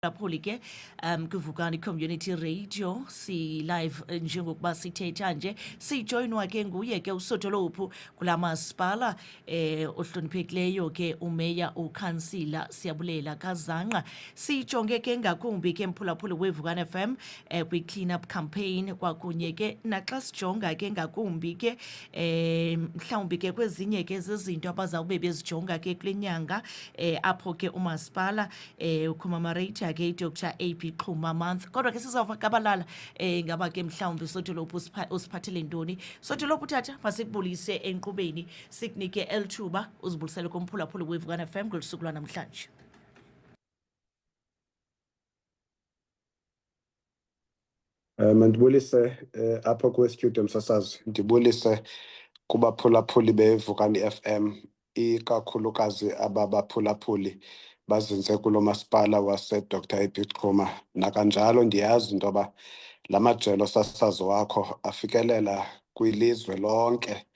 Phulaphuli ke kuvukani Community Radio si live njengokuba sithetha nje sijoinwa ke nguye ke uSotholopu kulamasipala ohloniphekileyo ke umeya ukhansila Siyabulela Kazanqa sijonge ke ngakumbi ke mphulaphuli weVukani FM kwi clean up campaign kwakunye ke naxa sijonga ke ngakumbi ke mhlawumbi ke kwezinye ke zezinto abazawube bezijonga ke kule nyanga apho ke umasipala ucommemorate ke Dr. AP Xuma month kodwa ke sizawukabalala ngaba ke mhlawumbi Sotholopu usiphathele ntoni Sotholopu tata masikubulise enkqubeni sikunike elithuba uzibulisele kumphulaphuli weVukani FM ngolusuku lwanamhlanje. Mandibulise apha kwestudio msasazi ndibulise kubaphulaphuli beVukani FM ikakhulukazi ababaphulaphuli bazinze kulo masipala wase Dr. AP Xuma nakanjalo ndiyazi into yoba la majelo sasazo wakho afikelela kwilizwe lonke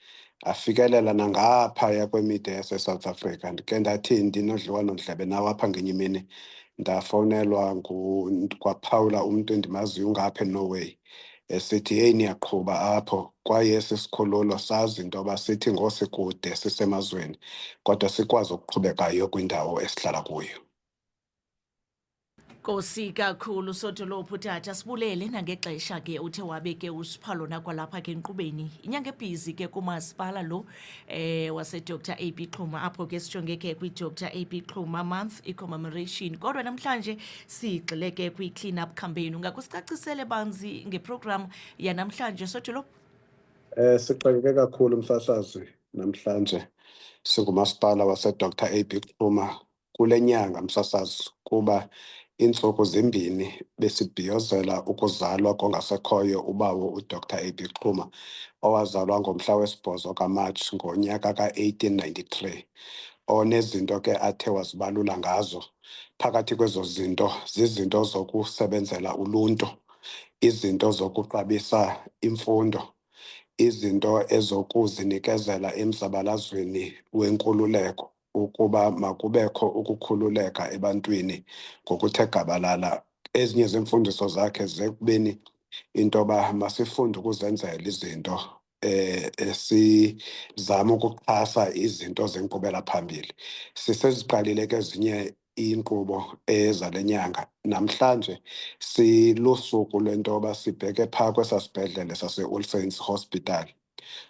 afikelela nangaphaya kwemida yaseSouth Africa. Ndike ndathi ndinodliwano-ndlebe nawo apha ngenye imini ndafowunelwa kwaphawula umntu endimaziyo ungapha eNorway esithi heyi niyaqhuba apho kwaye esi sikhululo sazi into yoba sithi ngosikude sisemazweni kodwa sikwazi ukuqhubekayo kwindawo esihlala kuyo. Nkosi kakhulu Sotholopu tata sibulele nangexesha ke uthe wabe ke usiphalo nakwalapha ke enkqubeni inyanga ebhizi ke kumasipala lo wase Dr. AP Xuma apho ke sijonge ke kwi Dr. AP Xuma month i-commemoration kodwa namhlanje sigxile ke kwi clean up campaign ungakusicacisele banzi ngeprogram yanamhlanje Sotholopu. Sixakeke kakhulu msasazi namhlanje singumasipala wase Dr. AP Xuma kule nyanga msasazi kuba iintsuku zimbini besibhiyozela ukuzalwa kongasekhoyo ubawo uDr. AP Xuma owazalwa ngomhla wesi-8 kaMatshi ngonyaka ka-1893 onezinto ke athe wazibalula ngazo. Phakathi kwezo zinto zizinto zokusebenzela uluntu, izinto zokuxabisa imfundo, izinto ezokuzinikezela emzabalazweni wenkululeko ukuba makubekho ukukhululeka ebantwini ngokuthe gabalala. Ezinye zeemfundiso zakhe zekubeni into yoba masifunde ukuzenzela izinto sizame ukuxhasa izinto zenkqubela phambili. Siseziqalile ke ezinye iinkqubo zale nyanga. Namhlanje silusuku lwento yoba sibheke phaa kwesaa sibhedlele sase-All Saints Hospital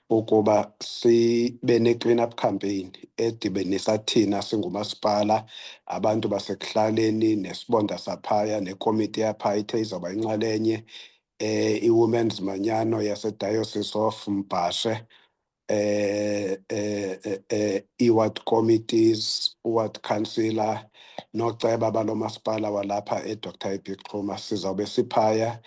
ukuba sibe ne-clean up campaign edibenisa thina singumasipala, abantu basekuhlaleni nesibonda saphaya nekomiti yaphaya ithe izawuba yinxalenye, i-Women's Manyano yaseDiocese of Mbashe, i-ward committees, ward councillor nooceba balo masipala walapha eDr. AP Xuma sizawube siphaya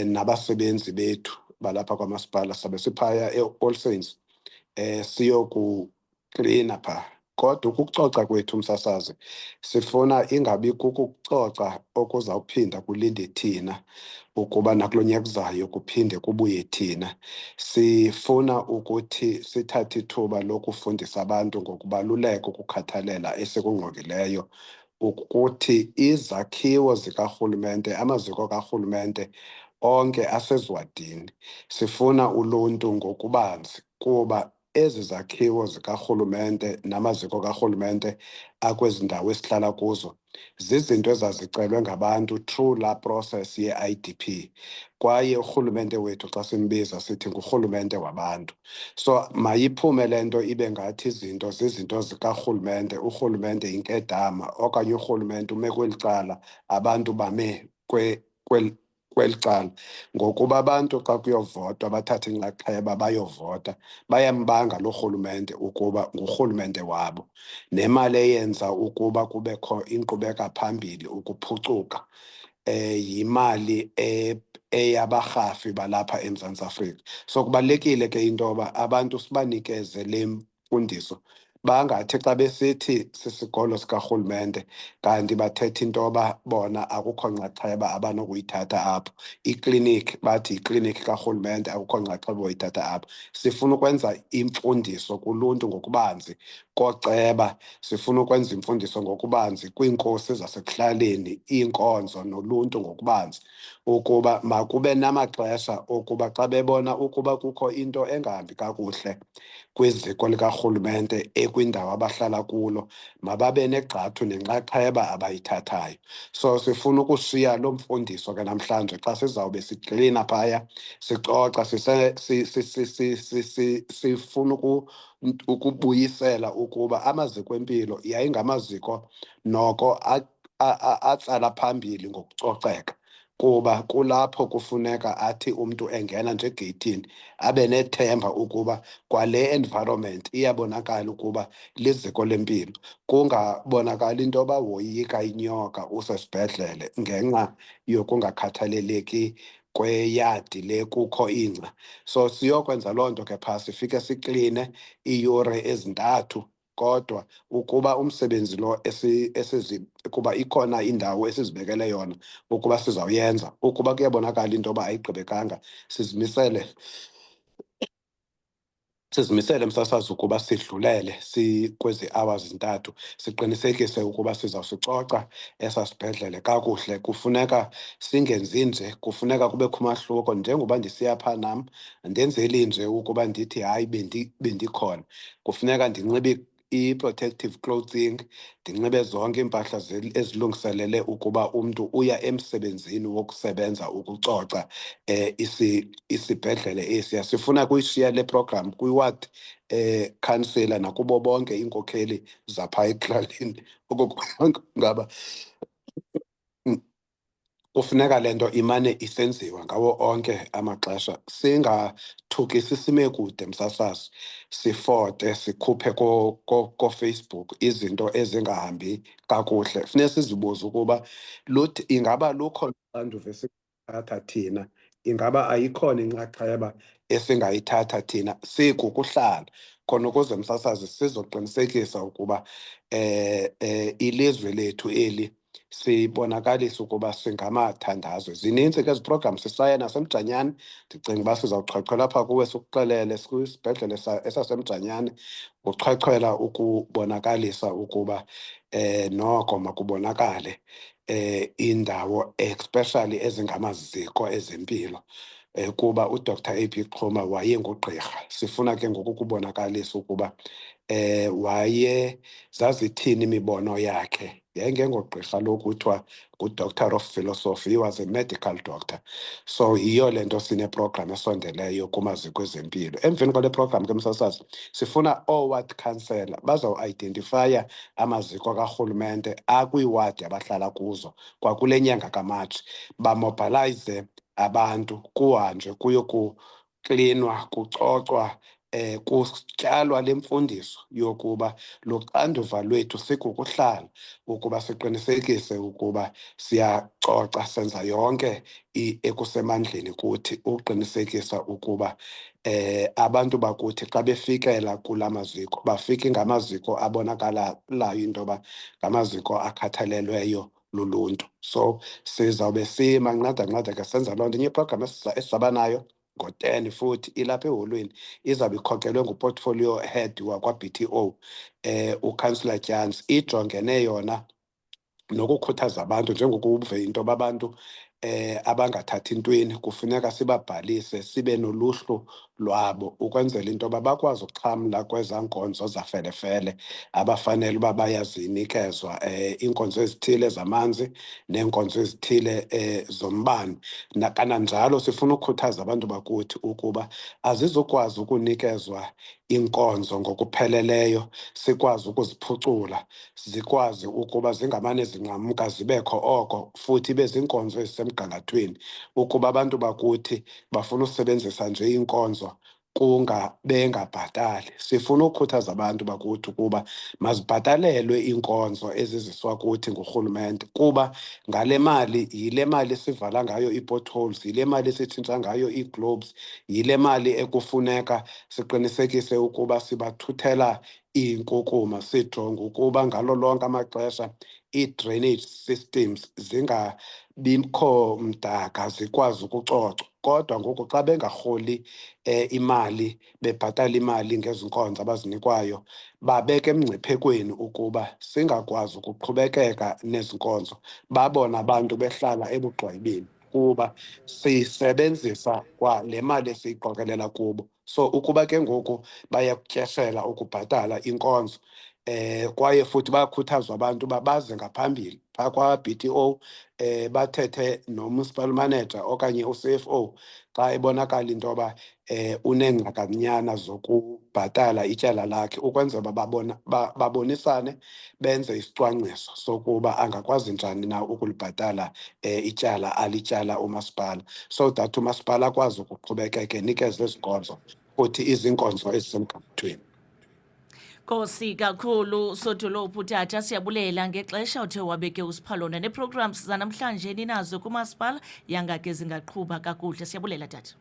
nabasebenzi bethu balapha kwamasipala sabe siphaya e-All Saints siyokuklina phaa. Kodwa ukucoca kwethu msasazi sifuna ingabi kukucoca okuzawuphinda kulinde thina ukuba nakulo nyaka uzayo kuphinde kubuye thina. Sifuna ukuthi sithathe ithuba lokufundisa abantu ngokubaluleka ukukhathalela esikungqongileyo ukuthi izakhiwo zikarhulumente, amaziko karhulumente onke aseziwadini. Sifuna uluntu ngokubanzi kuba ezi zakhiwo zikarhulumente namaziko karhulumente akwezi ndawo esihlala kuzo zizinto ezazicelwe ngabantu through laa process ye-IDP kwaye urhulumente wethu xa simbiza sithi ngurhulumente wabantu. So mayiphume le nto ibe ngathi izinto zizinto zikarhulumente, urhulumente yinkedama okanye urhulumente ume kweli cala abantu bame kweli cala. Ngokuba abantu xa kuyovotwa bathathe inxaxheba bayovota bayambanga lo rhulumente ukuba ngurhulumente wabo, nemali eyenza ukuba kubekho inkqubeka phambili ukuphucuka yimali eyabarhafi balapha eMzantsi Afrika. So kubalulekile ke into yoba abantu sibanikeze le mfundiso bangathi xa besithi sisikolo sikarhulumente kanti bathetha into yoba bona akukho nxaxheba abanokuyithatha apho. Iklinikhi bathi yiklinikhi karhulumente akukho nxaxheba oyithatha apho. Sifuna ukwenza imfundiso kuluntu ngokubanzi kooceba, sifuna ukwenza imfundiso ngokubanzi kwiinkosi zasekuhlaleni, iinkonzo noluntu ngokubanzi, ukuba makube namaxesha okuba xa bebona ukuba kukho into engahambi kakuhle kwiziko likarhulumente ekwindawo abahlala kulo, mababe negxathu nenxaxheba abayithathayo. So sifuna ukushiya loo mfundiso ke namhlanje xa sizawube siklina phaya, sicoca, sifuna ukubuyisela ukuba amaziko empilo yayingamaziko noko atsala phambili ngokucoceka, kuba kulapho kufuneka athi umntu engena nje egeyithini abe nethemba ukuba kwale environment iyabonakala ukuba liziko lempilo. Kungabonakali into yoba woyika inyoka usesibhedlele ngenxa yokungakhathaleleki kweyadi le kukho ingca. So siyokwenza loo nto ke phaa, sifike sikline iiyure ezintathu, kodwa ukuba umsebenzi lo kuba ikhona indawo esizibekele yona ukuba sizawuyenza, ukuba kuyabonakala into yoba ayigqibekanga, sizimisele msasazi ukuba sidlulele kwezi hours zintathu, siqinisekise ukuba sizawusicoca esaa sibhedlele kakuhle. Kufuneka singenzi nje, kufuneka kubekho umahluko. Njengoba ndisiya phaa nam, andenzeli nje ukuba ndithi hayi bendikhona. Kufuneka ndinxibe i-protective clothing, ndinxibe zonke iimpahla ezilungiselele ukuba umntu uya emsebenzini wokusebenza ukucoca isibhedlele esiya. Sifuna kuyishiya le program kwiwadi councillor nakubo bonke iinkokheli zaphaa ekuhlaleni ngaba kufuneka le nto imane isenziwa ngawo onke amaxesha. Singathukisi sime kude msasazi, sifote sikhuphe koFacebook izinto ezingahambi kakuhle. Funeka sizibuze ukuba ingaba lukho uxanduva esingathatha thina, ingaba ayikhona inxaxheba esingayithatha thina sikukuhlala, khona ukuze msasazi sizoqinisekisa ukuba ilizwe lethu eli sibonakalisa ukuba singamathandazwe. Zinintsi ke ezi programs, sisaya naseMjanyana. Ndicinga uba sizawuchwechwela apha kuwe sikuxelele, sikwisibhedlele esaseMjanyana, kuchwechwela ukubonakalisa ukuba noko makubonakale indawo especially ezingamaziko ezempilo, kuba uDr AP Xhuma wayengugqirha. Sifuna ke ngoku ukubonakalisa ukuba zazithini imibono yakhe. Yayingengogqirha lo kuthiwa ngu-Doctor of Philosophy, he was a medical doctor. So yiyo le nto sineprogram esondeleyo kumaziko ezempilo. Emveni kwale program ke msasazi, sifuna oo-ward councillor bazawuidentifaya amaziko karhulumente akwiiwadi abahlala kuzo kwakule nyanga kaMatshi, bamobilize abantu, kuhanjwe kuyokuklinwa, kucocwa, kutyalwa le mfundiso yokuba luxanduva lwethu sikukuhlala, ukuba siqinisekise ukuba siyacoca, senza yonke ekusemandleni kuthi uqinisekisa ukuba abantu bakuthi xa befikela kula maziko bafike ngamaziko abonakalayo into yoba ngamaziko akhathalelweyo luluntu. So sizawube simanqadanqada ke senza loo nto. Enye iprogram esizaba nayo ngo-10 futhi ilapha eholweni, izawube ikhokelwe nguportfolio head wakwa-BTO, uCouncillor Tyantsi. Ijongene yona nokukhuthaza abantu, njengokuve into yoba abantu abangathathi ntweni kufuneka sibabhalise, sibe noluhlu lwabo ukwenzela into yoba bakwazi ukuxhamla kwezaa nkonzo zafelefele abafanele uba bayazinikezwa, iinkonzo ezithile zamanzi neenkonzo ezithile zombane. Kananjalo sifuna ukukhuthaza abantu bakuthi ukuba azizukwazi ukunikezwa iinkonzo ngokupheleleyo, sikwazi ukuziphucula, zikwazi ukuba zingamane zinqamka, zibekho oko, futhi ibe ziinkonzo ezisemgangathweni, ukuba abantu bakuthi bafuna usebenzisa nje iinkonzo bengabhatali. Sifuna ukukhuthaza abantu bakuthi ukuba mazibhatalelwe iinkonzo eziziswa kuthi ngurhulumente, kuba ngale mali, yile mali sivala ngayo ii-potholes, yile mali sitshintsha ngayo ii-globes, yile mali ekufuneka siqinisekise ukuba sibathuthela iinkukuma, sijonge ukuba ngalo lonke amaxesha ii-drainage systems bikho mdaka zikwazi ukucocwa. Kodwa ngoku xa bengarholi imali, bebhatala imali ngezi nkonzo abazinikwayo, babeka emngciphekweni ukuba singakwazi ukuqhubekeka nezi nkonzo. Babona abantu behlala ebugxwayibeni kuba sisebenzisa kwa le mali esiyiqokelela kubo. So ukuba ke ngoku bayakutyeshela ukubhatala inkonzo, kwaye futhi bayakhuthazwa abantu uba baze ngaphambili phaa kwa-B_T_O, bathethe no-municipal manager okanye u-C_F_O xa ebonakala into yoba uneengxakanyana zokubhatala ityala lakhe, ukwenzela uba babonisane benze isicwangciso sokuba angakwazi njani na ukulibhatala ityala alityala umasipala, so that umasipala akwazi ukuqhubekeka enikeze ezi nkonzo, futhi izinkonzo ezisemgangathweni. Nkosi kakhulu Sodolophu tata, siyabulela ngexesha uthe wabeke usiphalona nee-programs zanamhlanje ninazo kumasipala yangake zingaqhuba kakuhle. Siyabulela tata.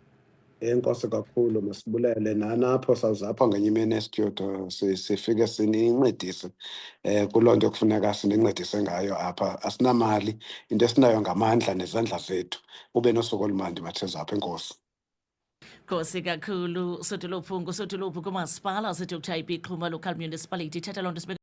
Enkosi kakhulu, masibulele nanapho sawuzapha ngenye imini estudio sifike sinincedise kuloo nto ekufuneka sinincedise ngayo apha. Asinamali, into esinayo ngamandla nezandla zethu. Ube nosuku olumandi matheza apha, enkosi. Nkosi kakhulu Sodolophu, nguSodolophu kumasipala waseDr. Iphi Xhuma Local Municipality. Thatha loo nto